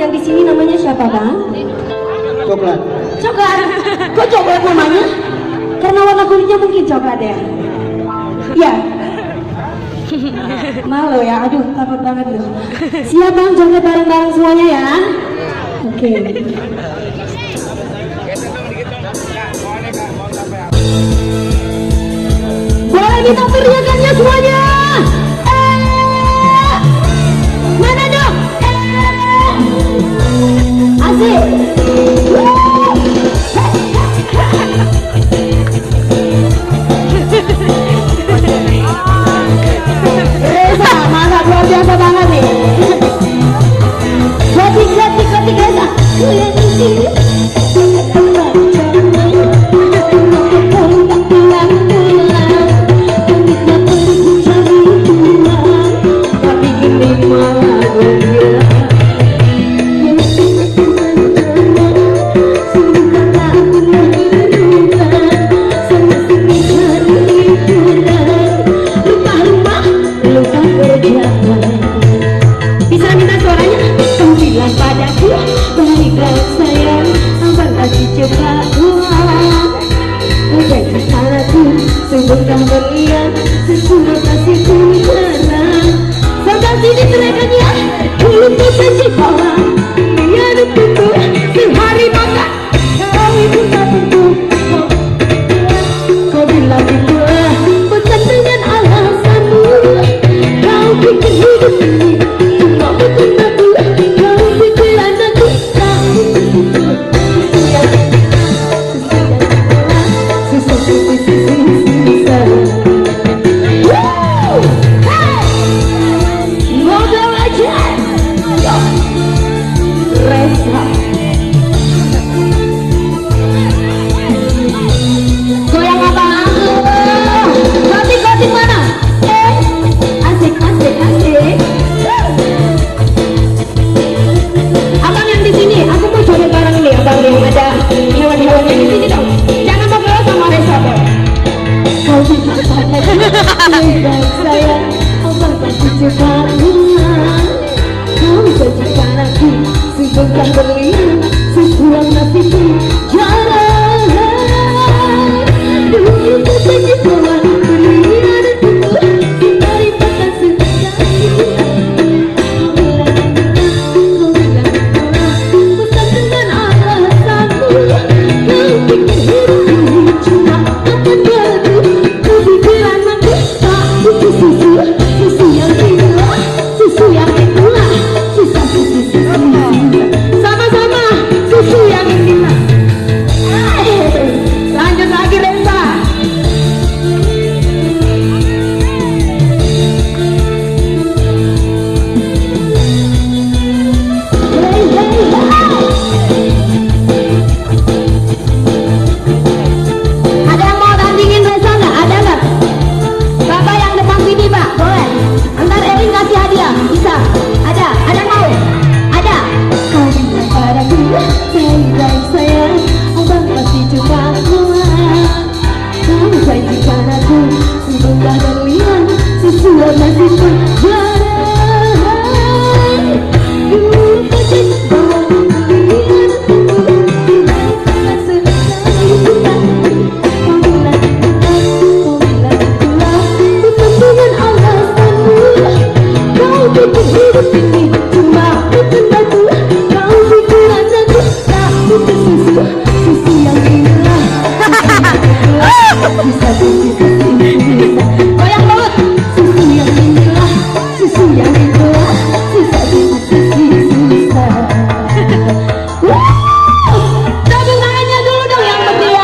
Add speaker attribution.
Speaker 1: yang di sini namanya siapa bang?
Speaker 2: Coklat.
Speaker 1: Coklat. Kok coklat namanya? Karena warna kulitnya mungkin coklat ya. Ya. Malu ya, aduh takut banget loh. Siap bang, joget bareng-bareng semuanya ya. Oke. Boleh kita teriakannya semuanya. Mana dong? Asik. Reza, mantap luar biasa banget nih. Gotik Reza. Kalian di sini. Bisa minta suaranya? Kau bilang padaku, baiklah sayang, sabar kasih cepat pulang. Menjadi salahku, sungguh kau berian, sesudah kasihku tenang. Sampai sini teriakannya, ku lupa janji orang.